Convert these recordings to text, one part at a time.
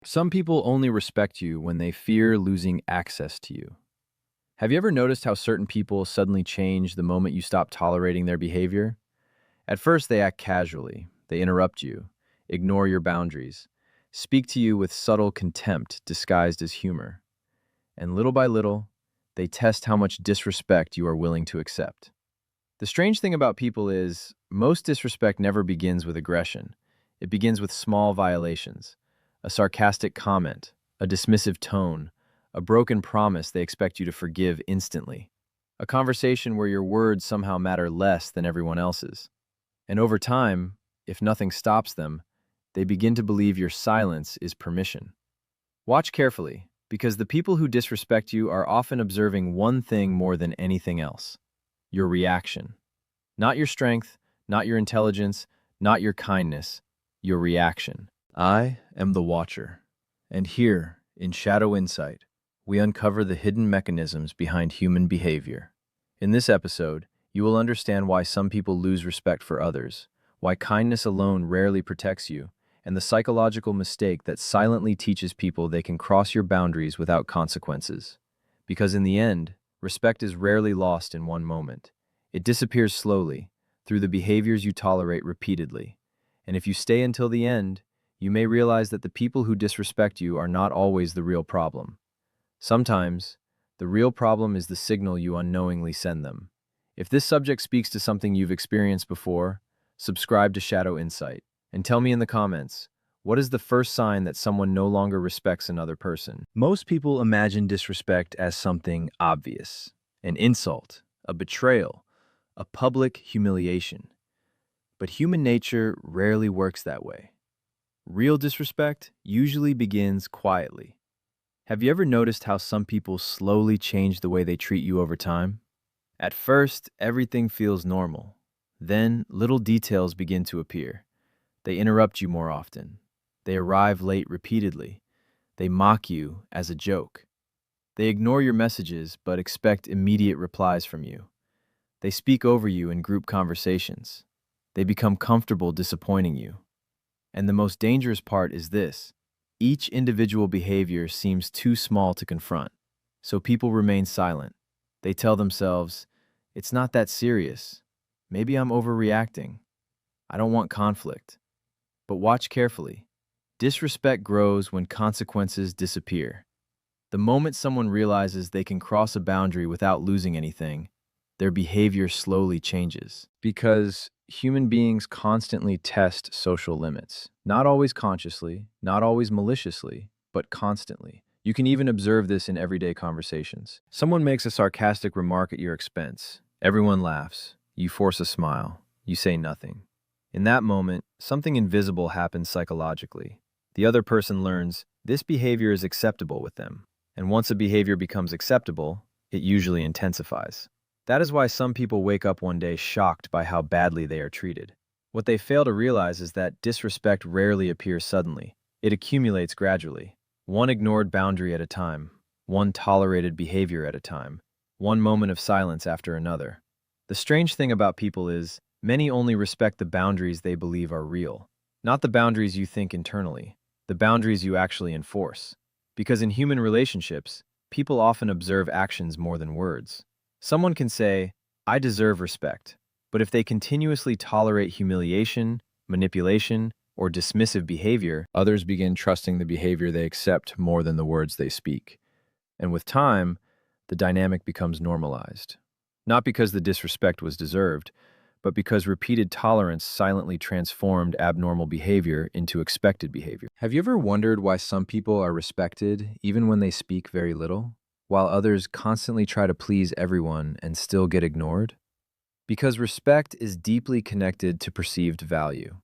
Some people only respect you when they fear losing access to you. Have you ever noticed how certain people suddenly change the moment you stop tolerating their behavior? At first, they act casually, they interrupt you, ignore your boundaries, speak to you with subtle contempt disguised as humor. And little by little, they test how much disrespect you are willing to accept. The strange thing about people is, most disrespect never begins with aggression. It begins with small violations, a sarcastic comment, a dismissive tone, a broken promise they expect you to forgive instantly, a conversation where your words somehow matter less than everyone else's. And over time, if nothing stops them, they begin to believe your silence is permission. Watch carefully, because the people who disrespect you are often observing one thing more than anything else: your reaction. Not your strength, not your intelligence, not your kindness, your reaction. I am the Watcher, and here, in Shadow Insight, we uncover the hidden mechanisms behind human behavior. In this episode, you will understand why some people lose respect for others, why kindness alone rarely protects you, and the psychological mistake that silently teaches people they can cross your boundaries without consequences. Because in the end, respect is rarely lost in one moment. It disappears slowly, through the behaviors you tolerate repeatedly. And if you stay until the end, you may realize that the people who disrespect you are not always the real problem. Sometimes, the real problem is the signal you unknowingly send them. If this subject speaks to something you've experienced before, subscribe to Shadow Insight, and tell me in the comments, what is the first sign that someone no longer respects another person? Most people imagine disrespect as something obvious: an insult, a betrayal, a public humiliation. But human nature rarely works that way. Real disrespect usually begins quietly. Have you ever noticed how some people slowly change the way they treat you over time? At first, everything feels normal. Then, little details begin to appear. They interrupt you more often. They arrive late repeatedly. They mock you as a joke. They ignore your messages but expect immediate replies from you. They speak over you in group conversations. They become comfortable disappointing you. And the most dangerous part is this: each individual behavior seems too small to confront, so people remain silent. They tell themselves, it's not that serious. Maybe I'm overreacting. I don't want conflict. But watch carefully. Disrespect grows when consequences disappear. The moment someone realizes they can cross a boundary without losing anything, their behavior slowly changes. Because human beings constantly test social limits. Not always consciously, not always maliciously, but constantly. You can even observe this in everyday conversations. Someone makes a sarcastic remark at your expense. Everyone laughs. You force a smile. You say nothing. In that moment, something invisible happens psychologically. The other person learns this behavior is acceptable with them. And once a behavior becomes acceptable, it usually intensifies. That is why some people wake up one day shocked by how badly they are treated. What they fail to realize is that disrespect rarely appears suddenly. It accumulates gradually, one ignored boundary at a time, one tolerated behavior at a time, one moment of silence after another. The strange thing about people is, many only respect the boundaries they believe are real, not the boundaries you think internally, the boundaries you actually enforce. Because in human relationships, people often observe actions more than words. Someone can say, I deserve respect, but if they continuously tolerate humiliation, manipulation, or dismissive behavior, others begin trusting the behavior they accept more than the words they speak. And with time, the dynamic becomes normalized. Not because the disrespect was deserved, but because repeated tolerance silently transformed abnormal behavior into expected behavior. Have you ever wondered why some people are respected even when they speak very little, while others constantly try to please everyone and still get ignored? Because respect is deeply connected to perceived value,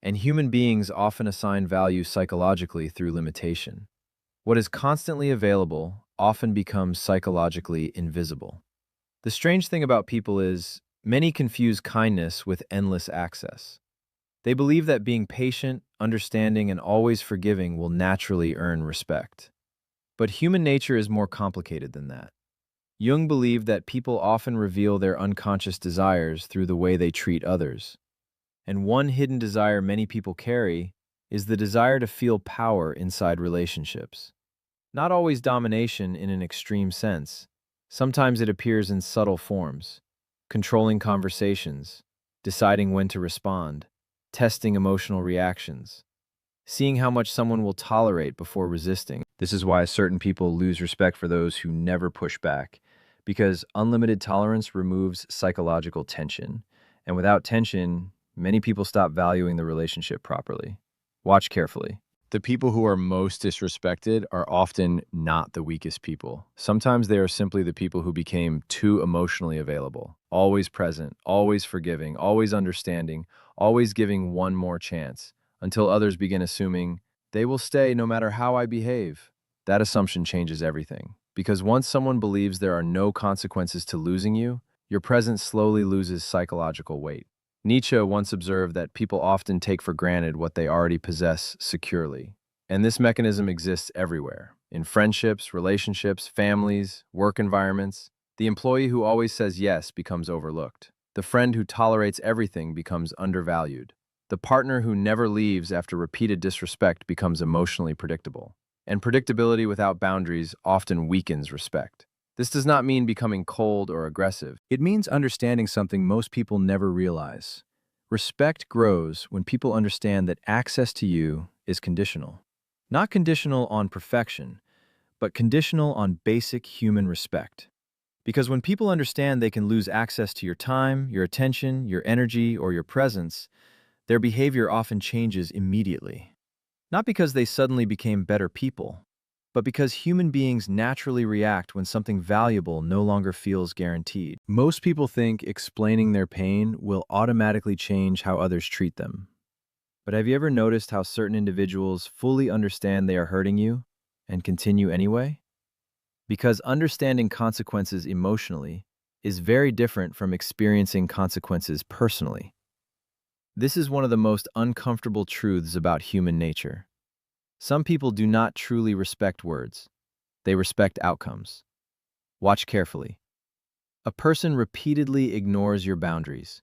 and human beings often assign value psychologically through limitation. What is constantly available often becomes psychologically invisible. The strange thing about people is, many confuse kindness with endless access. They believe that being patient, understanding, and always forgiving will naturally earn respect. But human nature is more complicated than that. Jung believed that people often reveal their unconscious desires through the way they treat others. And one hidden desire many people carry is the desire to feel power inside relationships. Not always domination in an extreme sense. Sometimes it appears in subtle forms, controlling conversations, deciding when to respond, testing emotional reactions, seeing how much someone will tolerate before resisting. This is why certain people lose respect for those who never push back, because unlimited tolerance removes psychological tension. And without tension, many people stop valuing the relationship properly. Watch carefully. The people who are most disrespected are often not the weakest people. Sometimes they are simply the people who became too emotionally available, always present, always forgiving, always understanding, always giving one more chance, until others begin assuming they will stay no matter how I behave. That assumption changes everything. Because once someone believes there are no consequences to losing you, your presence slowly loses psychological weight. Nietzsche once observed that people often take for granted what they already possess securely. And this mechanism exists everywhere, in friendships, relationships, families, work environments. The employee who always says yes becomes overlooked. The friend who tolerates everything becomes undervalued. The partner who never leaves after repeated disrespect becomes emotionally predictable. And predictability without boundaries often weakens respect. This does not mean becoming cold or aggressive. It means understanding something most people never realize. Respect grows when people understand that access to you is conditional. Not conditional on perfection, but conditional on basic human respect. Because when people understand they can lose access to your time, your attention, your energy, or your presence, their behavior often changes immediately. Not because they suddenly became better people, but because human beings naturally react when something valuable no longer feels guaranteed. Most people think explaining their pain will automatically change how others treat them. But have you ever noticed how certain individuals fully understand they are hurting you and continue anyway? Because understanding consequences emotionally is very different from experiencing consequences personally. This is one of the most uncomfortable truths about human nature. Some people do not truly respect words. They respect outcomes. Watch carefully. A person repeatedly ignores your boundaries.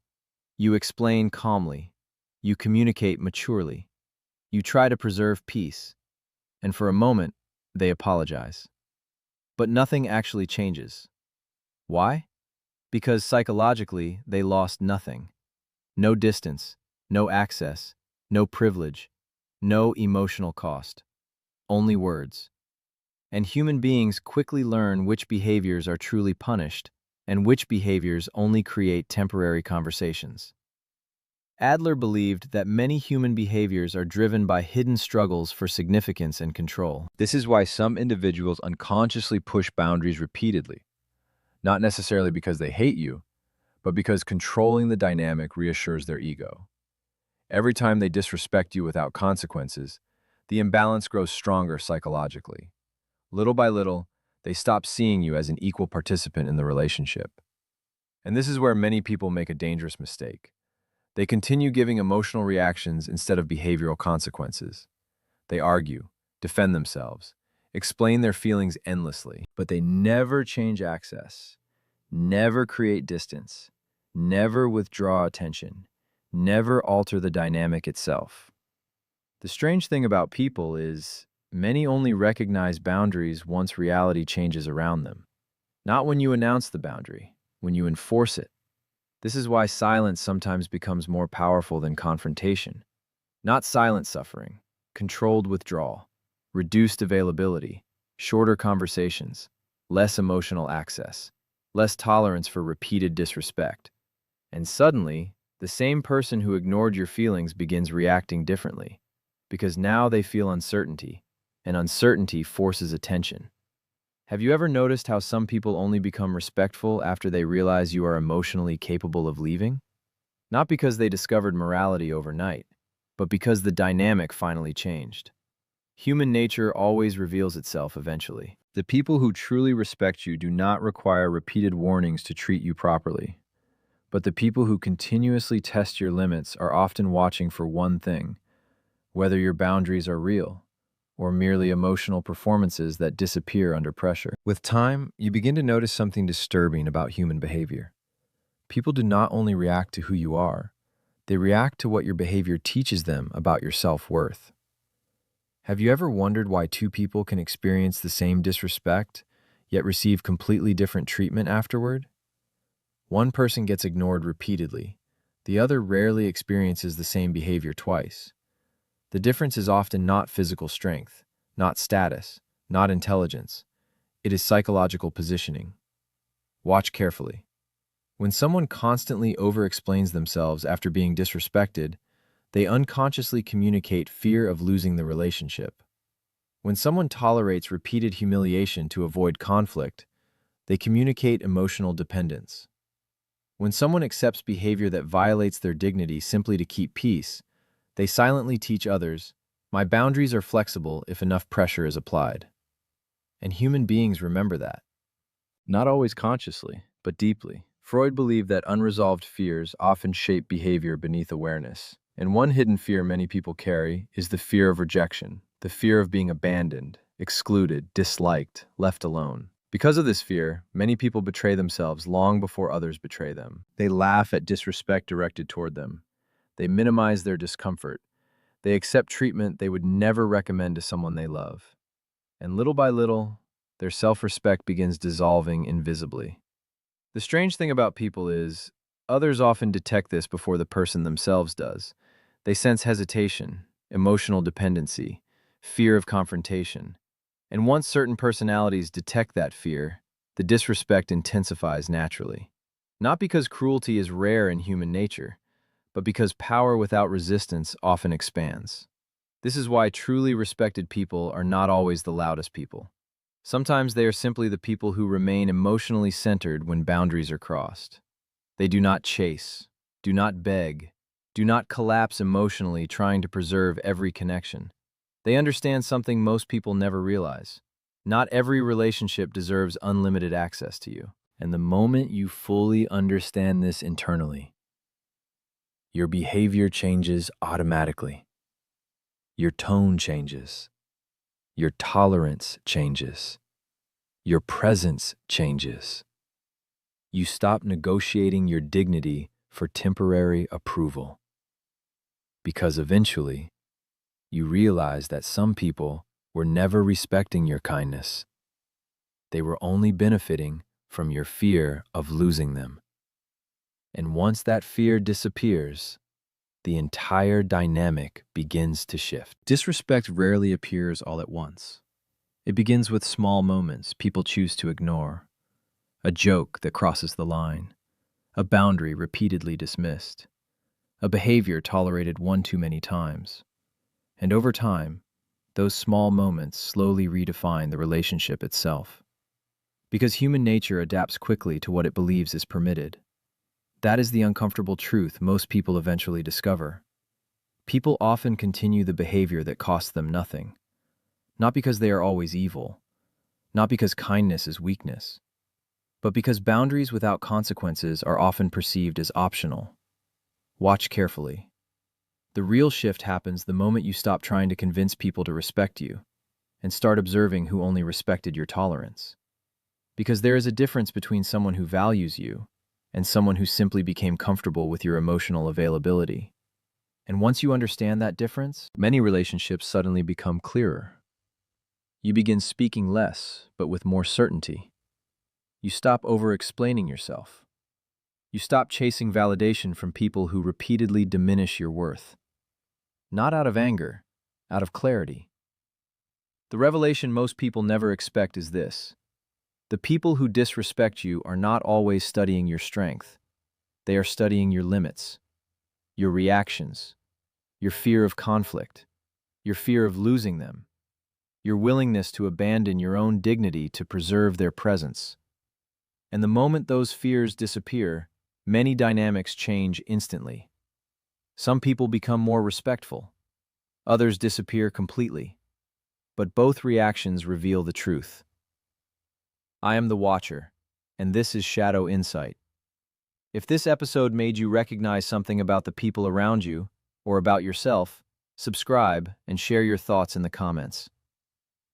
You explain calmly. You communicate maturely. You try to preserve peace. And for a moment, they apologize. But nothing actually changes. Why? Because psychologically, they lost nothing. No distance, no access, no privilege, no emotional cost. Only words. And human beings quickly learn which behaviors are truly punished and which behaviors only create temporary conversations. Adler believed that many human behaviors are driven by hidden struggles for significance and control. This is why some individuals unconsciously push boundaries repeatedly, not necessarily because they hate you, but because controlling the dynamic reassures their ego. Every time they disrespect you without consequences, the imbalance grows stronger psychologically. Little by little, they stop seeing you as an equal participant in the relationship. And this is where many people make a dangerous mistake. They continue giving emotional reactions instead of behavioral consequences. They argue, defend themselves, explain their feelings endlessly, but they never change access, never create distance, never withdraw attention, never alter the dynamic itself. The strange thing about people is many only recognize boundaries once reality changes around them. Not when you announce the boundary, when you enforce it. This is why silence sometimes becomes more powerful than confrontation. Not silent suffering, controlled withdrawal, reduced availability, shorter conversations, less emotional access, less tolerance for repeated disrespect. And suddenly, the same person who ignored your feelings begins reacting differently, because now they feel uncertainty, and uncertainty forces attention. Have you ever noticed how some people only become respectful after they realize you are emotionally capable of leaving? Not because they discovered morality overnight, but because the dynamic finally changed. Human nature always reveals itself eventually. The people who truly respect you do not require repeated warnings to treat you properly. But the people who continuously test your limits are often watching for one thing: whether your boundaries are real or merely emotional performances that disappear under pressure. With time, you begin to notice something disturbing about human behavior. People do not only react to who you are, They react to what your behavior teaches them about your self-worth. Have you ever wondered why two people can experience the same disrespect, yet receive completely different treatment afterward? One person gets ignored repeatedly. The other rarely experiences the same behavior twice. The difference is often not physical strength, not status, not intelligence. It is psychological positioning. Watch carefully. When someone constantly over-explains themselves after being disrespected, they unconsciously communicate fear of losing the relationship. When someone tolerates repeated humiliation to avoid conflict, they communicate emotional dependence. When someone accepts behavior that violates their dignity simply to keep peace, they silently teach others, "My boundaries are flexible if enough pressure is applied." And human beings remember that. Not always consciously, but deeply. Freud believed that unresolved fears often shape behavior beneath awareness. And one hidden fear many people carry is the fear of rejection, the fear of being abandoned, excluded, disliked, left alone. Because of this fear, many people betray themselves long before others betray them. They laugh at disrespect directed toward them. They minimize their discomfort. They accept treatment they would never recommend to someone they love. And little by little, their self-respect begins dissolving invisibly. The strange thing about people is, others often detect this before the person themselves does. They sense hesitation, emotional dependency, fear of confrontation. And once certain personalities detect that fear, the disrespect intensifies naturally. Not because cruelty is rare in human nature, but because power without resistance often expands. This is why truly respected people are not always the loudest people. Sometimes they are simply the people who remain emotionally centered when boundaries are crossed. They do not chase, do not beg, do not collapse emotionally trying to preserve every connection. They understand something most people never realize. Not every relationship deserves unlimited access to you. And the moment you fully understand this internally, your behavior changes automatically. Your tone changes. Your tolerance changes. Your presence changes. You stop negotiating your dignity for temporary approval. Because eventually, you realize that some people were never respecting your kindness. They were only benefiting from your fear of losing them. And once that fear disappears, the entire dynamic begins to shift. Disrespect rarely appears all at once. It begins with small moments people choose to ignore. A joke that crosses the line. A boundary repeatedly dismissed. A behavior tolerated one too many times. And over time, those small moments slowly redefine the relationship itself. Because human nature adapts quickly to what it believes is permitted. That is the uncomfortable truth most people eventually discover. People often continue the behavior that costs them nothing. Not because they are always evil. Not because kindness is weakness. But because boundaries without consequences are often perceived as optional. Watch carefully. The real shift happens the moment you stop trying to convince people to respect you and start observing who only respected your tolerance. Because there is a difference between someone who values you and someone who simply became comfortable with your emotional availability. And once you understand that difference, many relationships suddenly become clearer. You begin speaking less, but with more certainty. You stop over-explaining yourself. You stop chasing validation from people who repeatedly diminish your worth. Not out of anger, out of clarity. The revelation most people never expect is this. The people who disrespect you are not always studying your strength. They are studying your limits, your reactions, your fear of conflict, your fear of losing them, your willingness to abandon your own dignity to preserve their presence. And the moment those fears disappear, many dynamics change instantly. Some people become more respectful. Others disappear completely. But both reactions reveal the truth. I am the Watcher, and this is Shadow Insight. If this episode made you recognize something about the people around you, or about yourself, subscribe and share your thoughts in the comments.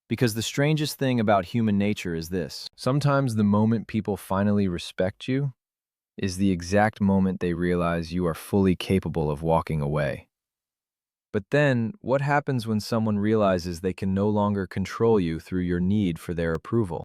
Because the strangest thing about human nature is this. Sometimes the moment people finally respect you is the exact moment they realize you are fully capable of walking away. But then, what happens when someone realizes they can no longer control you through your need for their approval?